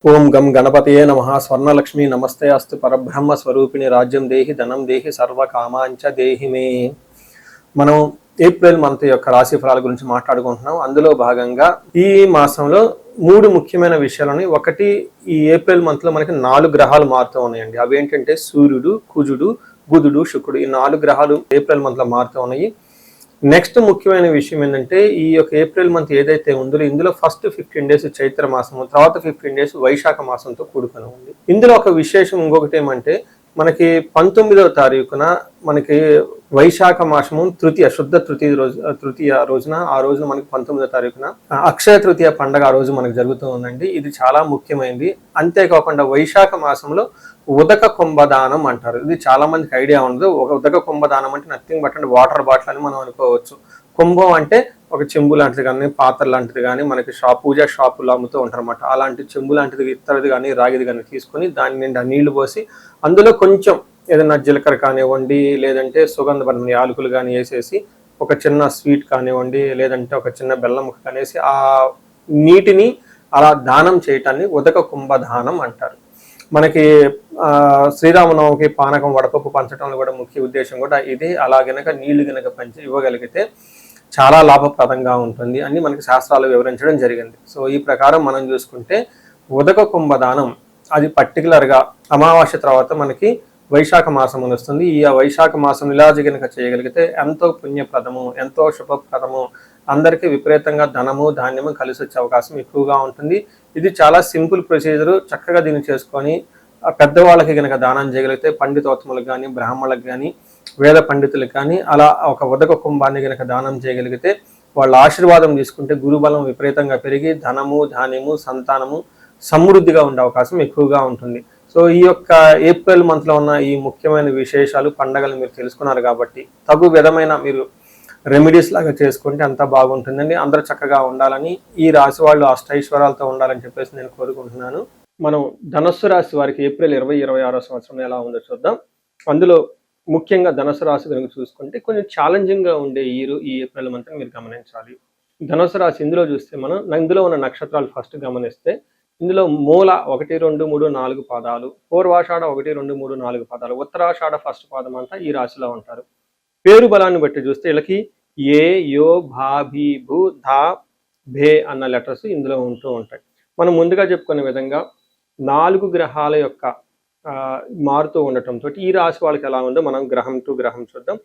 ఓం గం గణపతయే నమః. స్వర్ణలక్ష్మి నమస్తే అస్తు. పరబ్రహ్మ స్వరూపిణి రాజ్యం దేహి ధనం దేహి సర్వకామాంచ దేహి మే. మనం ఏప్రిల్ మంత్ యొక్క రాశి ఫలాల గురించి మాట్లాడుకుంటున్నాం. అందులో భాగంగా ఈ మాసంలో 3 ముఖ్యమైన విషయాలని. ఒకటి, ఈ ఏప్రిల్ మంత్ లో మనకి 4 గ్రహాలు మారుతూ ఉన్నాయండి. అవి ఏంటంటే సూర్యుడు, కుజుడు, బుధుడు, శుక్రుడు. ఈ 4 గ్రహాలు ఏప్రిల్ మంత్ లో మారుతూ ఉన్నాయి. నెక్స్ట్ ముఖ్యమైన విషయం ఏంటంటే, ఈ యొక్క ఏప్రిల్ మంత్ ఏదైతే ఉందో ఇందులో ఫస్ట్ 15 డేస్ చైత్ర మాసము, తర్వాత 15 డేస్ వైశాఖ మాసంతో కూడుకొని ఉంది. ఇందులో ఒక విశేషం ఇంకొకటి ఏమంటే, మనకి 19వ తారీఖున మనకి వైశాఖ మాసము శుద్ధ తృతీయ రోజున మనకి 19వ తారీఖున అక్షయ తృతీయ పండగ ఆ రోజు మనకు జరుగుతూ ఉందండి. ఇది చాలా ముఖ్యమైనది. అంతేకాకుండా వైశాఖ మాసంలో ఉదక కుంభదానం అంటారు. ఇది చాలా మందికి ఐడియా ఉండదు. ఒక ఉదక కుంభదానం అంటే నథింగ్ బట్ అంటే వాటర్ బాటిల్ అని మనం అనుకోవచ్చు. కుంభం అంటే ఒక చెంబు లాంటిది కానీ, పాత్ర లాంటిది కానీ, మనకి పూజా షాపులు అమ్ముతూ ఉంటారు అనమాట. అలాంటి చెంబు లాంటిది, ఇత్తడిది కానీ, రాగిది కానీ తీసుకొని దాని నిండా నీళ్లు పోసి అందులో కొంచెం ఏదైనా జీలకర్ర కానివ్వండి, లేదంటే సుగంధభరిత యాలకులు కానీ వేసేసి, ఒక చిన్న స్వీట్ కానివ్వండి, లేదంటే ఒక చిన్న బెల్లం ముక్క కనేసి ఆ నీటిని అలా దానం చేయటాన్ని ఉదక కుంభదానం అంటారు. మనకి శ్రీరామనవమికి పానకం వడపప్పు పంచడంలో కూడా ముఖ్య ఉద్దేశం కూడా ఇది. అలా గనక నీళ్లు గనక పంచి ఇవ్వగలిగితే చాలా లాభప్రదంగా ఉంటుంది అని మనకి శాస్త్రాలు వివరించడం జరిగింది. సో ఈ ప్రకారం మనం చూసుకుంటే ఉదక కుంభదానం అది పర్టికులర్గా అమావాస్య తర్వాత మనకి వైశాఖ మాసం వస్తుంది. ఈ వైశాఖ మాసం ఇలా గనక చేయగలిగితే ఎంతో పుణ్యప్రదము, ఎంతో శుభప్రదము, అందరికీ విపరీతంగా ధనము ధాన్యము కలిసి వచ్చే అవకాశం ఎక్కువగా ఉంటుంది. ఇది చాలా సింపుల్ ప్రొసీజరు. చక్కగా దీన్ని చేసుకొని పెద్దవాళ్ళకి కనుక దానం చేయగలిగితే, పండితోత్తములకు కానీ, బ్రాహ్మణులకు కానీ, వేద పండితులకు కానీ అలా ఒక ఉదక కుంభాన్ని కనుక దానం చేయగలిగితే, వాళ్ళ ఆశీర్వాదం తీసుకుంటే గురుబలం విపరీతంగా పెరిగి ధనము ధాన్యము సంతానము సమృద్ధిగా ఉండే అవకాశం ఎక్కువగా ఉంటుంది. సో ఈ యొక్క ఏప్రిల్ మంత్లో ఉన్న ఈ ముఖ్యమైన విశేషాలు, పండగలు మీరు తెలుసుకున్నారు కాబట్టి తగు విధమైన మీరు రెమెడీస్ లాగా చేసుకుంటే అంతా బాగుంటుందండి. అందరూ చక్కగా ఉండాలని, ఈ రాశి వాళ్ళు అష్టైశ్వర్యాలతో ఉండాలని చెప్పేసి నేను కోరుకుంటున్నాను. మనం ధనుస్సు రాశి వారికి ఏప్రిల్ 2026 సంవత్సరం ఎలా ఉందో చూద్దాం. అందులో ముఖ్యంగా ధనుసు రాశి కనుక చూసుకుంటే కొంచెం ఛాలెంజింగ్గా ఉండే ఈ ఏప్రిల్ మంత్ మీరు గమనించాలి. ధనుసు రాశి ఇందులో చూస్తే మనం ఇందులో ఉన్న నక్షత్రాలు ఫస్ట్ గమనిస్తే, ఇందులో మూల 1, 2, 3, 4 పాదాలు, పూర్వాషాఢ 1, 2, 3, 4 పాదాలు, ఉత్తరాషాఢ ఫస్ట్ పాదం అంతా ఈ రాశిలో ఉంటారు. పేరు బలాన్ని బట్టి చూస్తే వీళ్ళకి ఏ, యో, భా, భీ, భూ, ధా, భే అన్న లెటర్స్ ఇందులో ఉంటూ ఉంటాయి. మనం ముందుగా చెప్పుకునే విధంగా 4 గ్రహాల యొక్క మారుతూ ఉండటంతో ఈ రాశి వాళ్ళకి ఎలా ఉందో మనం గ్రహం టు గ్రహం చూద్దాం.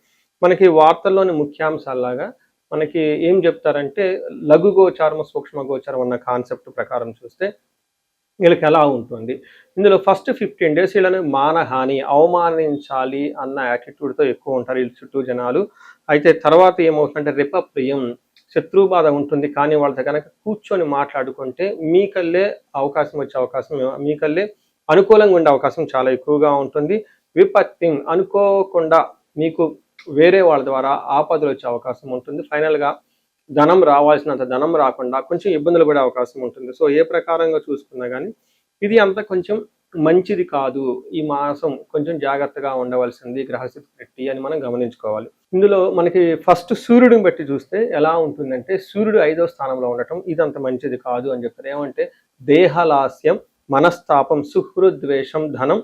మనకి వార్తల్లోని ముఖ్యాంశాలలాగా మనకి ఏం చెప్తారంటే, లఘు గోచారం సూక్ష్మ గోచారం అన్న కాన్సెప్ట్ ప్రకారం చూస్తే వీళ్ళకి ఎలా ఉంటుంది. ఇందులో ఫస్ట్ 15 డేస్ వీళ్ళని మానహాని, అవమానించాలి అన్న యాటిట్యూడ్తో ఎక్కువ ఉంటారు వీళ్ళ చుట్టూ జనాలు. అయితే తర్వాత ఏమవుతుందంటే రిపప్రియం, శత్రుబాధ ఉంటుంది. కానీ వాళ్ళతో కనుక కూర్చొని మాట్లాడుకుంటే మీకల్లే అవకాశం వచ్చే అవకాశం, మీకల్లే అనుకూలంగా ఉండే అవకాశం చాలా ఎక్కువగా ఉంటుంది. విపత్తిం, అనుకోకుండా మీకు వేరే వాళ్ళ ద్వారా ఆపదలు వచ్చే అవకాశం ఉంటుంది. ఫైనల్గా ధనం రావాల్సినంత ధనం రాకుండా కొంచెం ఇబ్బందులు పడే అవకాశం ఉంటుంది. సో ఏ ప్రకారంగా చూసుకున్నా కానీ ఇది అంత కొంచెం మంచిది కాదు. ఈ మాసం కొంచెం జాగ్రత్తగా ఉండవలసింది గ్రహస్థితి పెట్టి అని మనం గమనించుకోవాలి. ఇందులో మనకి ఫస్ట్ సూర్యుడిని బట్టి చూస్తే ఎలా ఉంటుందంటే, సూర్యుడు 5వ స్థానంలో ఉండటం ఇదంత మంచిది కాదు అని చెప్తారు. ఏమంటే దేహలాస్యం, మనస్తాపం, సుహృద్వేషం, ధనం,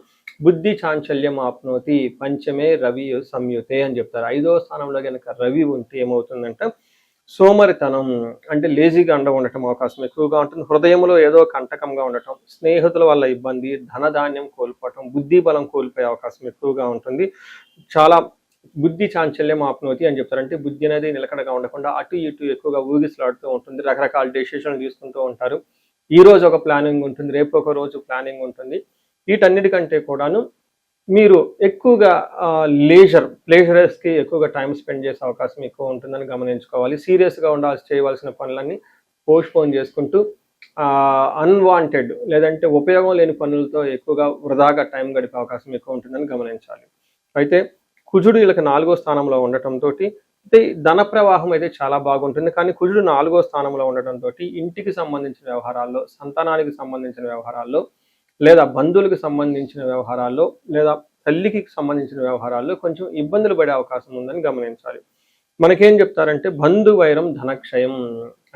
బుద్ధి చాంచల్యం ఆప్నోతి, పంచమే రవి సంయుతే అని చెప్తారు. 5వ స్థానంలో కనుక రవి ఉంటే ఏమవుతుందంటే సోమరితనం, అంటే లేజీగా ఉండటం అవకాశం ఎక్కువగా ఉంటుంది. హృదయంలో ఏదో కంటకంగా ఉండటం, స్నేహితుల వల్ల ఇబ్బంది, ధనధాన్యం కోల్పోవటం, బుద్ధి బలం కోల్పోయే అవకాశం ఎక్కువగా ఉంటుంది. చాలా బుద్ధి చాంచల్యం ఆప్నోతి అని చెప్తారు. అంటే బుద్ధి అనేది నిలకడగా ఉండకుండా అటు ఇటు ఎక్కువగా ఊగిసలాడుతూ ఉంటుంది. రకరకాల డెసిషన్లు తీసుకుంటూ ఉంటారు. ఈ రోజు ఒక ప్లానింగ్ ఉంటుంది, రేపు ఒక రోజు ప్లానింగ్ ఉంటుంది. వీటన్నిటికంటే కూడాను మీరు ఎక్కువగా ప్లేజరస్కి ఎక్కువగా టైం స్పెండ్ చేసే అవకాశం ఎక్కువ ఉంటుందని గమనించుకోవాలి. సీరియస్గా చేయవలసిన పనులన్నీ పోస్ట్పోన్ చేసుకుంటూ అన్వాంటెడ్ లేదంటే ఉపయోగం లేని పనులతో ఎక్కువగా వృధాగా టైం గడిపే అవకాశం ఎక్కువ ఉంటుందని గమనించాలి. అయితే కుజుడు వీళ్ళకి 4వ స్థానంలో ఉండటంతో ధన ప్రవాహం అయితే చాలా బాగుంటుంది. కానీ కుజుడు 4వ స్థానంలో ఉండటంతో ఇంటికి సంబంధించిన వ్యవహారాల్లో, సంతానానికి సంబంధించిన వ్యవహారాల్లో, లేదా బంధువులకు సంబంధించిన వ్యవహారాల్లో, లేదా తల్లికి సంబంధించిన వ్యవహారాల్లో కొంచెం ఇబ్బందులు పడే అవకాశం ఉందని గమనించాలి. మనకేం చెప్తారంటే బంధువైరం ధనక్షయం,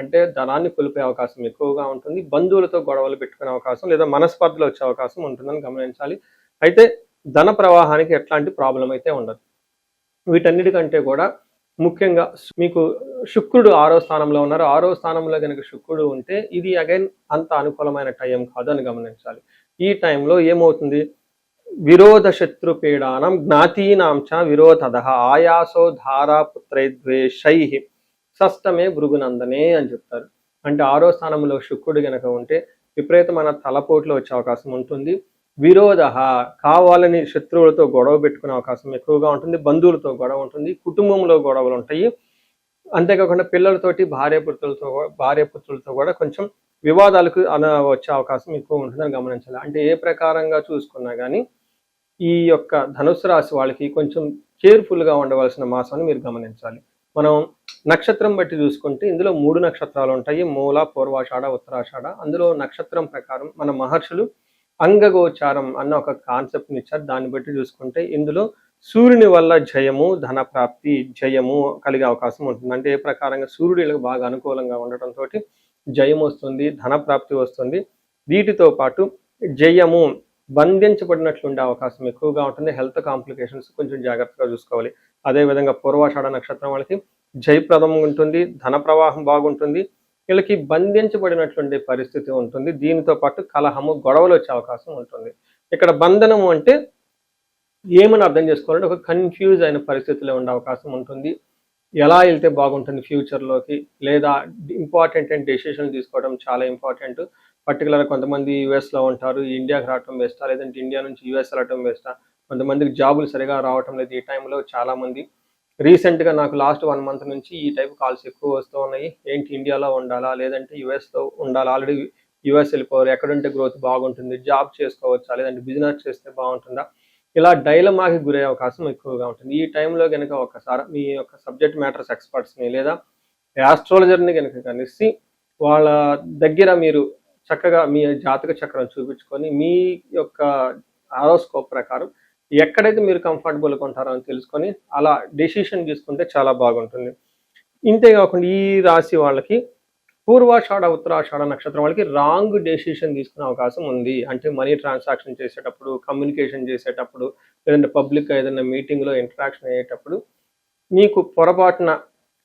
అంటే ధనాన్ని కోల్పోయే అవకాశం ఎక్కువగా ఉంటుంది, బంధువులతో గొడవలు పెట్టుకునే అవకాశం లేదా మనస్పర్ధలు వచ్చే అవకాశం ఉంటుందని గమనించాలి. అయితే ధన ప్రవాహానికి ఎట్లాంటి ప్రాబ్లం అయితే ఉండదు. వీటన్నిటికంటే కూడా ముఖ్యంగా మీకు శుక్రుడు 6వ స్థానంలో ఉన్నారు. 6వ స్థానంలో కనుక శుక్రుడు ఉంటే ఇది అగైన్ అంత అనుకూలమైన టైం కాదు అని గమనించాలి. ఈ టైంలో ఏమవుతుంది, విరోధ శత్రు పీడానం జ్ఞాతీనాంచ విరోధద ఆయాసో ధారా పుత్రైద్వేషై షష్టమే భృగునందనే అని చెప్తారు. అంటే 6వ స్థానంలో శుక్రుడు గనక ఉంటే విపరీతమైన తలపోట్లు వచ్చే అవకాశం ఉంటుంది. విరోధ, కావాలని శత్రువులతో గొడవ పెట్టుకునే అవకాశం ఎక్కువగా ఉంటుంది, బంధువులతో గొడవ ఉంటుంది, కుటుంబంలో గొడవలు ఉంటాయి. అంతేకాకుండా పిల్లలతోటి భార్యపుత్రులతో కూడా కొంచెం వివాదాలకు వచ్చే అవకాశం ఎక్కువ ఉంటుందని గమనించాలి. అంటే ఏ ప్రకారంగా చూసుకున్నా కానీ ఈ యొక్క ధనుసు రాశి వాళ్ళకి కొంచెం కేర్ఫుల్గా ఉండవలసిన మాసం అని మీరు గమనించాలి. మనం నక్షత్రం బట్టి చూసుకుంటే ఇందులో 3 నక్షత్రాలు ఉంటాయి, మూల, పూర్వాషాఢ, ఉత్తరాషాఢ. అందులో నక్షత్రం ప్రకారం మన మహర్షులు అంగగోచారం అన్న ఒక కాన్సెప్ట్ని ఇచ్చారు. దాన్ని బట్టి చూసుకుంటే ఇందులో సూర్యుని వల్ల జయము, ధన ప్రాప్తి, జయము కలిగే అవకాశం ఉంటుంది. అంటే ఏ ప్రకారంగా సూర్యుడికి బాగా అనుకూలంగా ఉండటంతో జయం వస్తుంది, ధన ప్రాప్తి వస్తుంది. వీటితో పాటు జయము, బంధించబడినట్లు ఉండే అవకాశం ఎక్కువగా ఉంటుంది. హెల్త్ కాంప్లికేషన్స్ కొంచెం జాగ్రత్తగా చూసుకోవాలి. అదేవిధంగా పూర్వాషాఢ నక్షత్రం వాళ్ళకి జయప్రదం ఉంటుంది, ధన ప్రవాహం బాగుంటుంది. వీళ్ళకి బంధించబడినట్లుండే పరిస్థితి ఉంటుంది. దీనితో పాటు కలహము, గొడవలు వచ్చే అవకాశం ఉంటుంది. ఇక్కడ బంధనము అంటే ఏమని అర్థం చేసుకోవాలంటే ఒక కన్ఫ్యూజ్ అయిన పరిస్థితిలో ఉండే అవకాశం ఉంటుంది. ఎలా వెళ్తే బాగుంటుంది ఫ్యూచర్లోకి, లేదా ఇంపార్టెంట్ అండ్ డెసిషన్ తీసుకోవడం చాలా ఇంపార్టెంట్. పర్టికులర్గా కొంతమంది యూఎస్లో ఉంటారు, ఇండియాకి రావటం బెస్టా, లేదంటే ఇండియా నుంచి యూఎస్ వెళ్ళటం బెస్టా, కొంతమందికి జాబులు సరిగా రావటం లేదు. ఈ టైంలో చాలామంది రీసెంట్గా నాకు లాస్ట్ 1 మంత్ నుంచి ఈ టైప్ కాల్స్ ఎక్కువ వస్తూ ఉన్నాయి. ఏంటి ఇండియాలో ఉండాలా లేదంటే యూఎస్లో ఉండాలా, ఆల్రెడీ యూఎస్ వెళ్ళిపోవాలి, ఎక్కడుంటే గ్రోత్ బాగుంటుంది, జాబ్ చేసుకోవచ్చా లేదంటే బిజినెస్ చేస్తే బాగుంటుందా, ఇలా డైలమాకి గురే అవకాశం ఎక్కువగా ఉంటుంది. ఈ టైంలో కనుక ఒకసారి మీ యొక్క సబ్జెక్ట్ మ్యాటర్స్ ఎక్స్పర్ట్స్ని లేదా ఆస్ట్రాలజర్ని కనుక కలిసి వాళ్ళ దగ్గర మీరు చక్కగా మీ జాతక చక్రం చూపించుకొని మీ యొక్క హారోస్కోప్ ప్రకారం ఎక్కడైతే మీరు కంఫర్టబుల్గా ఉంటారో అని తెలుసుకొని అలా డెసిషన్ తీసుకుంటే చాలా బాగుంటుంది. ఇంతేకాకుండా ఈ రాశి వాళ్ళకి పూర్వాషాఢ, ఉత్తరాషాఢ నక్షత్రం వాళ్ళకి రాంగ్ డెసిషన్ తీసుకునే అవకాశం ఉంది. అంటే మనీ ట్రాన్సాక్షన్ చేసేటప్పుడు, కమ్యూనికేషన్ చేసేటప్పుడు, లేదంటే పబ్లిక్గా ఏదైనా మీటింగ్లో ఇంటరాక్షన్ అయ్యేటప్పుడు మీకు పొరపాటున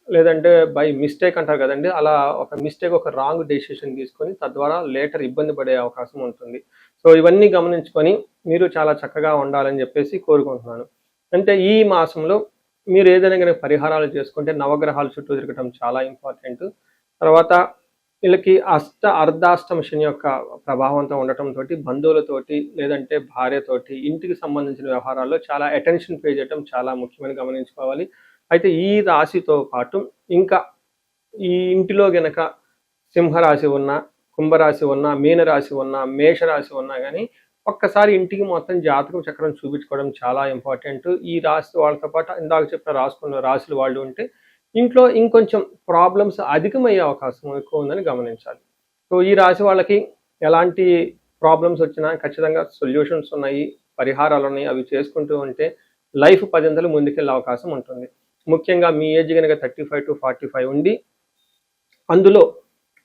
లేదంటే బై మిస్టేక్ అంటారు కదండి, అలా ఒక మిస్టేక్, ఒక రాంగ్ డెసిషన్ తీసుకొని తద్వారా లేటర్ ఇబ్బంది పడే అవకాశం ఉంటుంది. సో ఇవన్నీ గమనించుకొని మీరు చాలా చక్కగా ఉండాలని చెప్పేసి కోరుకుంటున్నాను. అంటే ఈ మాసంలో మీరు ఏదైనా కనుక పరిహారాలు చేసుకుంటే నవగ్రహాల చుట్టూ తిరగటం చాలా ఇంపార్టెంట్. తర్వాత వీళ్ళకి అర్ధాష్టమ శని యొక్క ప్రభావంతో ఉండటంతో బంధువులతోటి లేదంటే భార్యతోటి ఇంటికి సంబంధించిన వ్యవహారాల్లో చాలా అటెన్షన్ పే చేయడం చాలా ముఖ్యమని గమనించుకోవాలి. అయితే ఈ రాశితో పాటు ఇంకా ఈ ఇంటిలో గనక సింహరాశి ఉన్నా, కుంభరాశి ఉన్నా, మీనరాశి ఉన్నా, మేషరాశి ఉన్నా కానీ ఒక్కసారి ఇంటికి మొత్తం జాతకం చక్రం చూపించుకోవడం చాలా ఇంపార్టెంట్. ఈ రాశి వాళ్ళతో పాటు ఇందాక చెప్పిన రాసుకున్న రాశులు వాళ్ళు ఉంటే ఇంట్లో ఇంకొంచెం ప్రాబ్లమ్స్ అధికమయ్యే అవకాశం ఎక్కువ ఉందని గమనించాలి. సో ఈ రాశి వాళ్ళకి ఎలాంటి ప్రాబ్లమ్స్ వచ్చినా ఖచ్చితంగా సొల్యూషన్స్ ఉన్నాయి, పరిహారాలు ఉన్నాయి. అవి చేసుకుంటూ ఉంటే లైఫ్ 10 ముందుకెళ్ళే అవకాశం ఉంటుంది. ముఖ్యంగా మీ ఏజ్ కనుక 35 to 45 ఉండి అందులో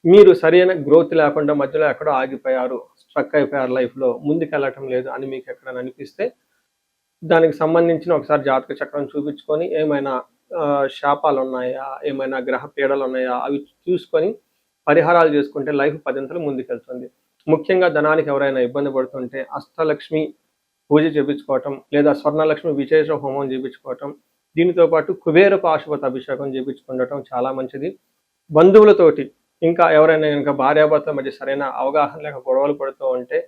మీరు సరైన గ్రోత్ లేకుండా మధ్యలో ఎక్కడో ఆగిపోయారు, స్ట్రక్ అయిపోయారు, లైఫ్లో ముందుకెళ్ళటం లేదు అని మీకు ఎక్కడైనా అనిపిస్తే దానికి సంబంధించిన ఒకసారి జాతక చక్రం చూపించుకొని ఏమైనా శాపాలు ఉన్నాయా, ఏమైనా గ్రహ పీడలు ఉన్నాయా అవి చూసుకొని పరిహారాలు చేసుకుంటే లైఫ్ 10 ముందుకెళ్తుంది. ముఖ్యంగా ధనానికి ఎవరైనా ఇబ్బంది పడుతుంటే అష్టలక్ష్మి పూజ చేయించుకోవటం లేదా స్వర్ణలక్ష్మి విశేష హోమం చేయించుకోవటం, దీనితో పాటు కుబేర పాశుపత అభిషేకం చేయించుకుండటం చాలా మంచిది. బంధువులతోటి ఇంకా ఎవరైనా కనుక భార్యాభర్తల మధ్య సరైన అవగాహన లేక గొడవలు పడుతూ ఉంటే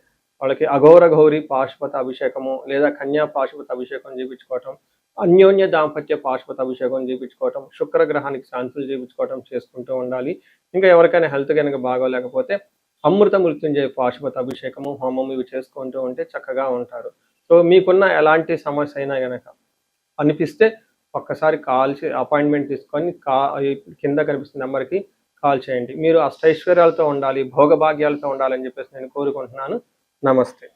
వాళ్ళకి అఘోర గౌరి పాశుపత అభిషేకము లేదా కన్యా పాశుపత అభిషేకం చేయించుకోవటం, అన్యోన్య దాంపత్య పాశుపత అభిషేకం చేయించుకోవటం, శుక్రగ్రహానికి శాంతులు చేయించుకోవటం చేసుకుంటూ ఉండాలి. ఇంకా ఎవరికైనా హెల్త్ కనుక బాగోలేకపోతే అమృత మృత్యుంజయ పాశుపత అభిషేకము, హోమం ఇవి చేసుకుంటూ ఉంటే చక్కగా ఉంటారు. సో మీకున్న ఎలాంటి సమస్య అయినా కనుక అనిపిస్తే ఒక్కసారి అపాయింట్మెంట్ తీసుకొని కింద కనిపిస్తున్న నెంబర్కి కాల్ చేయండి. మీరు అష్టైశ్వర్యాలతో ఉండాలి, భోగభాగ్యాలతో ఉండాలని చెప్పేసి నేను కోరుకుంటున్నాను. నమస్తే.